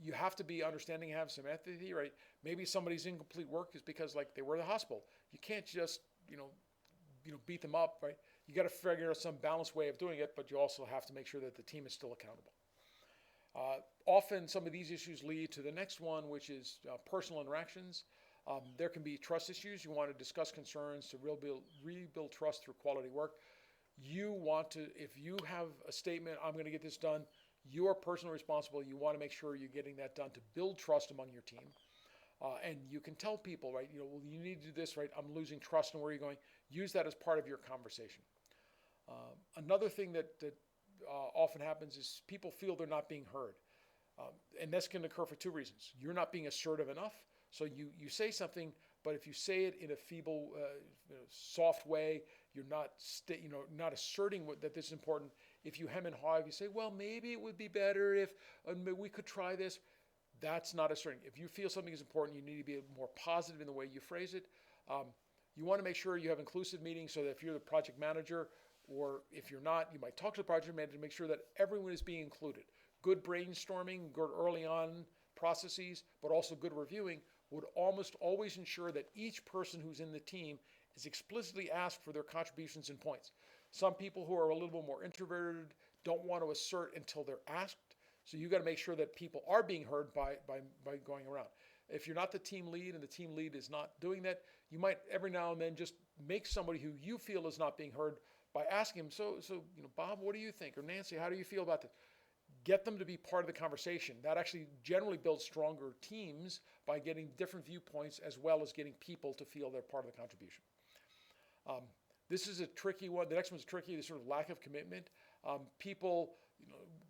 [SPEAKER 1] You have to be understanding and have some empathy, right? Maybe somebody's incomplete work is because they were in the hospital. You can't just, beat them up, right? You got to figure out some balanced way of doing it, but you also have to make sure that the team is still accountable. Often some of these issues lead to the next one, which is personal interactions. There can be trust issues. You want to discuss concerns to rebuild trust through quality work. You want to, if you have a statement, I'm going to get this done, you are personally responsible. You want to make sure you're getting that done to build trust among your team. And you can tell people, right, well, you need to do this, right? I'm losing trust in where you're going. Use that as part of your conversation. Another thing that often happens is people feel they're not being heard. And this can occur for two reasons. You're not being assertive enough. So you say something, but if you say it in a feeble, soft way, you're not not asserting that this is important. If you hem and haw, if you say, well, maybe it would be better if we could try this, that's not asserting. If you feel something is important, you need to be more positive in the way you phrase it. You want to make sure you have inclusive meetings so that if you're the project manager, or if you're not, you might talk to the project manager to make sure that everyone is being included. Good brainstorming, good early on processes, but also good reviewing would almost always ensure that each person who's in the team is explicitly asked for their contributions and points. Some people who are a little bit more introverted don't want to assert until they're asked. So you got to make sure that people are being heard by going around. If you're not the team lead and the team lead is not doing that, you might every now and then just make somebody who you feel is not being heard by asking him, so Bob, what do you think? Or Nancy, how do you feel about this? Get them to be part of the conversation. That actually generally builds stronger teams by getting different viewpoints as well as getting people to feel they're part of the contribution. This is a tricky one. The next one's tricky, the sort of lack of commitment. People,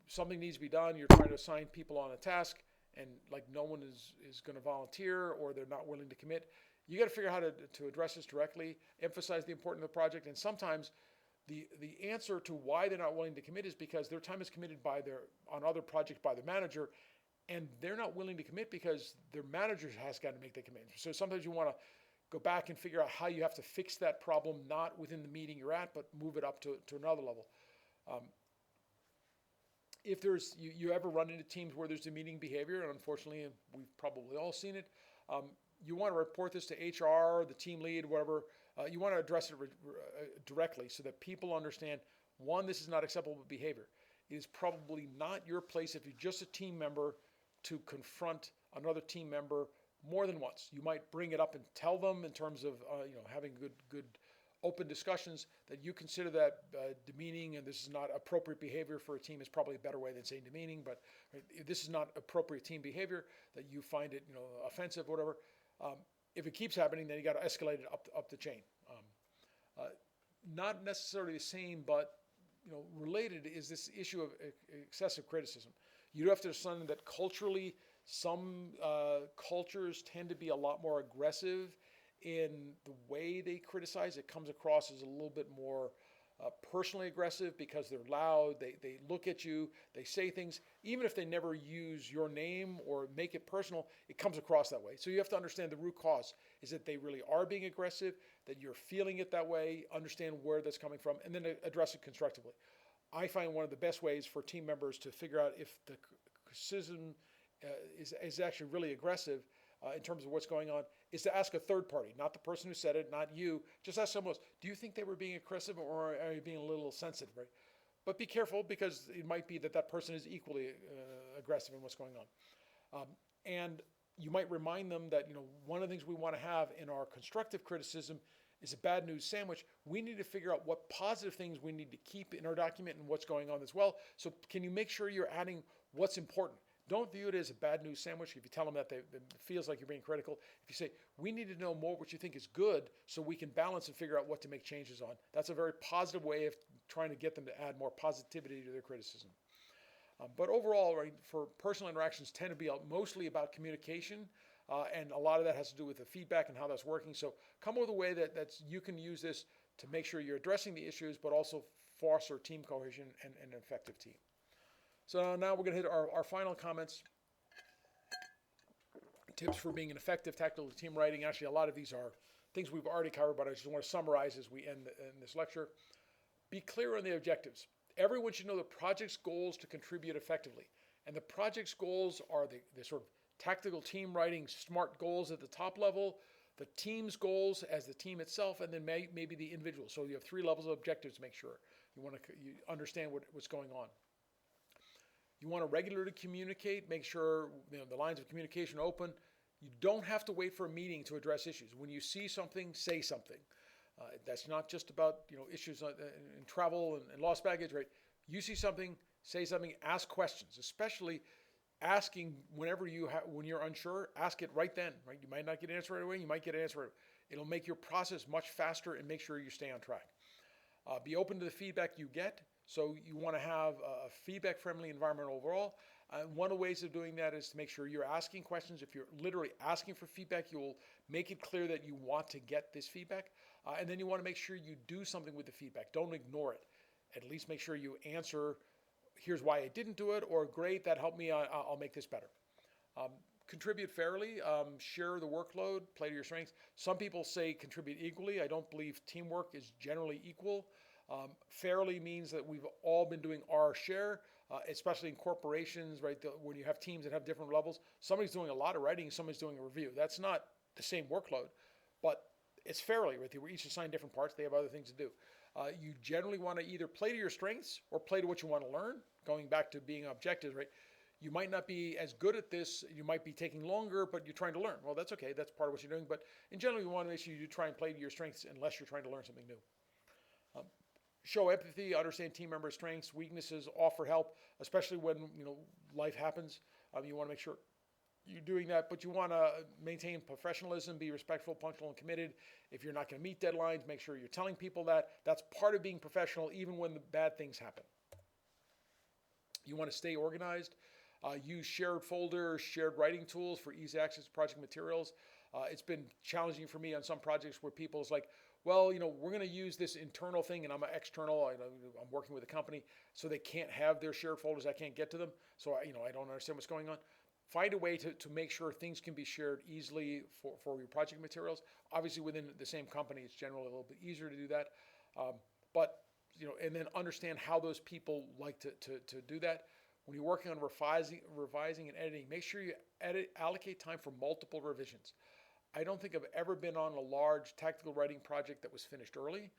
[SPEAKER 1] something needs to be done. You're trying to assign people on a task and no one is going to volunteer or they're not willing to commit. You got to figure out how to address this directly, emphasize the importance of the project, and sometimes the answer to why they're not willing to commit is because their time is committed on other projects by their manager, and they're not willing to commit because their manager has got to make the commitment. So sometimes you want to go back and figure out how you have to fix that problem, not within the meeting you're at, but move it up to another level. If there's, you ever run into teams where there's demeaning behavior, and unfortunately we've probably all seen it, you want to report this to HR, the team lead, whatever. You want to address it directly so that people understand, one, this is not acceptable behavior. It is probably not your place if you're just a team member to confront another team member more than once. You might bring it up and tell them in terms of having good open discussions that you consider that demeaning, and this is not appropriate behavior for a team is probably a better way than saying demeaning, but if this is not appropriate team behavior, that you find it offensive, whatever. If it keeps happening, then you got to escalate it up the chain. Not necessarily the same, but related is this issue of excessive criticism. You do have to understand that culturally, some cultures tend to be a lot more aggressive in the way they criticize. It comes across as a little bit more personally aggressive because they're loud, they look at you, they say things, even if they never use your name or make it personal, it comes across that way. So you have to understand the root cause is that they really are being aggressive, that you're feeling it that way, understand where that's coming from, and then address it constructively. I find one of the best ways for team members to figure out if the criticism is actually really aggressive in terms of what's going on, is to ask a third party, not the person who said it, not you. Just ask someone else, do you think they were being aggressive or are you being a little sensitive, right? But be careful because it might be that that person is equally aggressive in what's going on. And you might remind them that one of the things we want to have in our constructive criticism is a bad news sandwich. We need to figure out what positive things we need to keep in our document and what's going on as well. So can you make sure you're adding what's important? Don't view it as a bad news sandwich. If you tell them that it feels like you're being critical, if you say, we need to know more what you think is good so we can balance and figure out what to make changes on. That's a very positive way of trying to get them to add more positivity to their criticism. But overall, right, for personal interactions tend to be mostly about communication, and a lot of that has to do with the feedback and how that's working. So come up with a way that you can use this to make sure you're addressing the issues, but also foster team cohesion and an effective team. So now we're going to hit our final comments. Tips for being an effective tactical team writing. Actually, a lot of these are things we've already covered, but I just want to summarize as we end in this lecture. Be clear on the objectives. Everyone should know the project's goals to contribute effectively. And the project's goals are the sort of tactical team writing SMART goals at the top level, the team's goals as the team itself, and then maybe the individual. So you have 3 levels of objectives to make sure you understand what's going on. You want to regularly communicate, make sure the lines of communication are open. You don't have to wait for a meeting to address issues. When you see something, say something. That's not just about issues in travel and lost baggage, right? You see something, say something, ask questions, especially asking when you're unsure, ask it right then, right? You might not get an answer right away, you might get an answer right away. It'll make your process much faster and make sure you stay on track. Be open to the feedback you get. So you want to have a feedback-friendly environment overall. One of the ways of doing that is to make sure you're asking questions. If you're literally asking for feedback, you'll make it clear that you want to get this feedback. And then you want to make sure you do something with the feedback. Don't ignore it. At least make sure you answer, here's why I didn't do it, or great, that helped me, I'll make this better. Contribute fairly, share the workload, play to your strengths. Some people say contribute equally. I don't believe teamwork is generally equal. Fairly means that we've all been doing our share, especially in corporations, right? When you have teams that have different levels, somebody's doing a lot of writing, somebody's doing a review. That's not the same workload, but it's fairly, right? We're each assigned different parts. They have other things to do. You generally want to either play to your strengths or play to what you want to learn, going back to being objective, right? You might not be as good at this. You might be taking longer, but you're trying to learn. Well, that's okay. That's part of what you're doing. But in general, you want to make sure you try and play to your strengths unless you're trying to learn something new. Show empathy, understand team members' strengths, weaknesses, offer help, especially when life happens. You want to make sure you're doing that, but you want to maintain professionalism, be respectful, punctual, and committed. If you're not going to meet deadlines, make sure you're telling people that. That's part of being professional, even when the bad things happen. You want to stay organized. Use shared folders, shared writing tools for easy access to project materials. It's been challenging for me on some projects where people's like, well, we're going to use this internal thing, and I'm an external. I'm working with a company, so they can't have their shared folders. I can't get to them, so I don't understand what's going on. find a way to make sure things can be shared easily for your project materials. Obviously, within the same company, it's generally a little bit easier to do that. But and then understand how those people like to do that. When you're working on revising and editing, make sure you allocate time for multiple revisions. I don't think I've ever been on a large technical writing project that was finished early.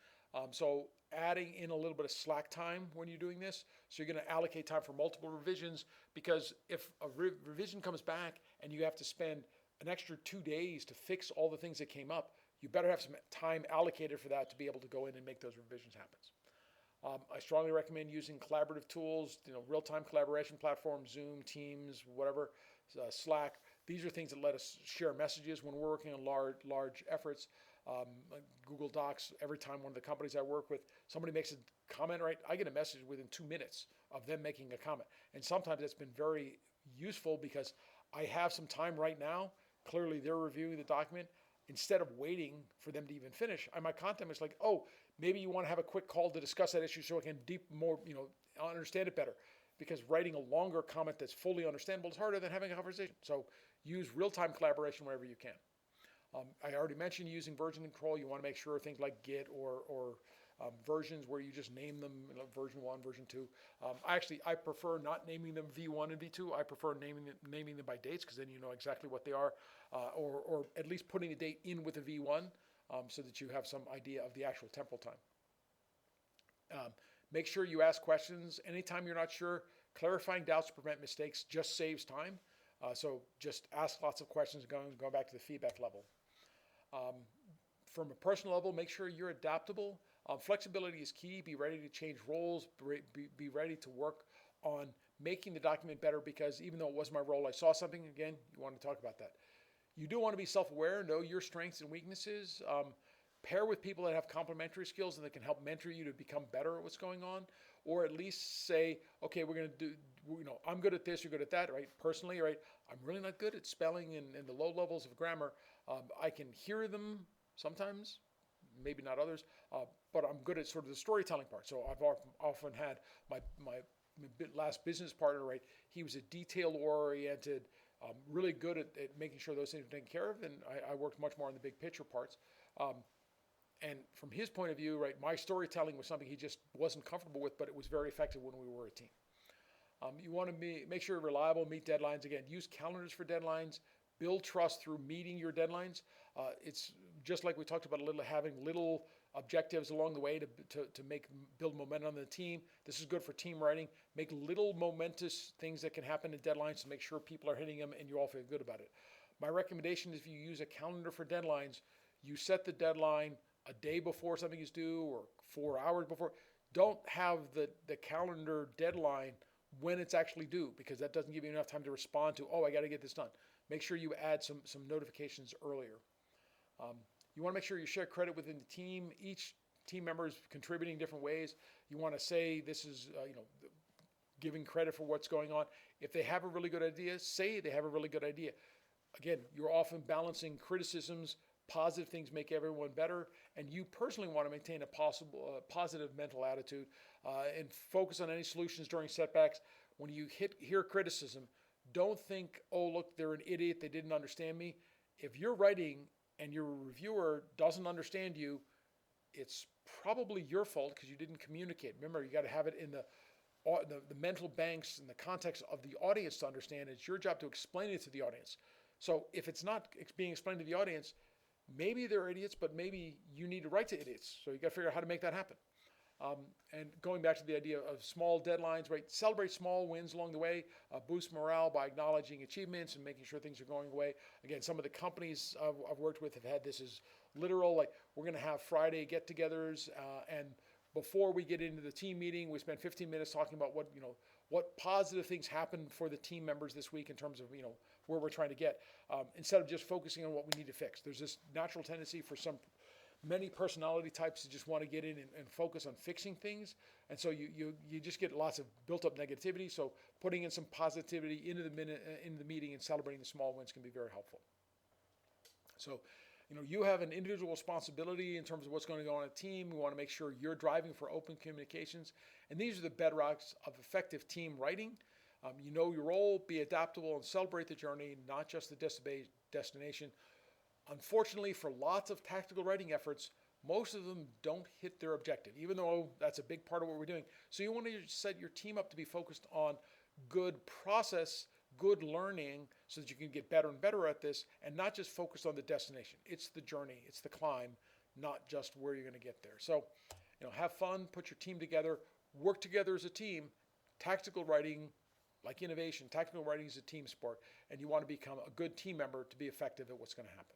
[SPEAKER 1] So adding in a little bit of slack time when you're doing this. So you're going to allocate time for multiple revisions, because if a revision comes back and you have to spend an extra 2 days to fix all the things that came up, you better have some time allocated for that to be able to go in and make those revisions happen. I strongly recommend using collaborative tools, real-time collaboration platforms, Zoom, Teams, whatever, Slack. These are things that let us share messages when we're working on large efforts. Like Google Docs, every time one of the companies I work with, somebody makes a comment, right, I get a message within 2 minutes of them making a comment. And sometimes it's been very useful because I have some time right now. Clearly they're reviewing the document. Instead of waiting for them to even finish, I might contact them. It's like, oh, maybe you want to have a quick call to discuss that issue so I can understand it better. Because writing a longer comment that's fully understandable is harder than having a conversation. So use real-time collaboration wherever you can. I already mentioned using version control. You want to make sure things like Git or versions where you just name them, version 1, version 2. I prefer not naming them V1 and V2. I prefer naming them by dates, because then you know exactly what they are, or at least putting a date in with a V1 so that you have some idea of the actual temporal time. Make sure you ask questions anytime you're not sure. Clarifying doubts to prevent mistakes just saves time. So just ask lots of questions going back to the feedback level. From a personal level, make sure you're adaptable. Flexibility is key. Be ready to change roles. Be ready to work on making the document better, because even though it wasn't my role, I saw something, again, you want to talk about that. You do want to be self-aware, know your strengths and weaknesses. Pair with people that have complementary skills and that can help mentor you to become better at what's going on, or at least say, okay, we're going to do, I'm good at this, you're good at that, right? Personally, right? I'm really not good at spelling and the low levels of grammar. I can hear them sometimes, maybe not others, but I'm good at sort of the storytelling part. So I've often had my last business partner, right? He was a detail-oriented, really good at making sure those things were taken care of, and I worked much more on the big picture parts. And from his point of view, right, my storytelling was something he just wasn't comfortable with, but it was very effective when we were a team. You want to make sure you're reliable, meet deadlines. Again, use calendars for deadlines. Build trust through meeting your deadlines. It's just like we talked about having little objectives along the way to build momentum on the team. This is good for team writing. Make little momentous things that can happen in deadlines to make sure people are hitting them and you all feel good about it. My recommendation is, if you use a calendar for deadlines, you set the deadline a day before something is due or 4 hours before. Don't have the calendar deadline when it's actually due, because that doesn't give you enough time to respond to, oh, I got to get this done. Make sure you add some notifications earlier. You want to make sure you share credit within the team. Each team member is contributing in different ways. You want to say this is, giving credit for what's going on. If they have a really good idea, say they have a really good idea. Again, you're often balancing criticisms. Positive things make everyone better, and you personally want to maintain a positive mental attitude and focus on any solutions during setbacks. When you hear criticism, don't think, oh, look, they're an idiot, they didn't understand me. If you're writing and your reviewer doesn't understand you, it's probably your fault because you didn't communicate. Remember, you got to have it in the mental banks and the context of the audience to understand. It's your job to explain it to the audience. So if it's not being explained to the audience, maybe they're idiots, but maybe you need to write to idiots. So you got to figure out how to make that happen. And going back to the idea of small deadlines, right? Celebrate small wins along the way. Boost morale by acknowledging achievements and making sure things are going away. Again, some of the companies I've worked with have had this as literal. Like, we're going to have Friday get-togethers, and before we get into the team meeting, we spend 15 minutes talking about what positive things happened for the team members this week in terms of where we're trying to get, instead of just focusing on what we need to fix. There's this natural tendency for many personality types to just want to get in and focus on fixing things, and so you just get lots of built-up negativity. So putting in some positivity into the meeting and celebrating the small wins can be very helpful. So, you have an individual responsibility in terms of what's going to go on a team. We want to make sure you're driving for open communications, and these are the bedrocks of effective team writing. You know your role, be adaptable, and celebrate the journey, not just the destination. Unfortunately, for lots of tactical writing efforts, most of them don't hit their objective, even though that's a big part of what we're doing. So you want to set your team up to be focused on good process, good learning, so that you can get better and better at this, and not just focus on the destination. It's the journey, it's the climb, not just where you're going to get there. So, have fun, put your team together, work together as a team. Tactical writing, like innovation, tactical writing is a team sport, and you want to become a good team member to be effective at what's going to happen.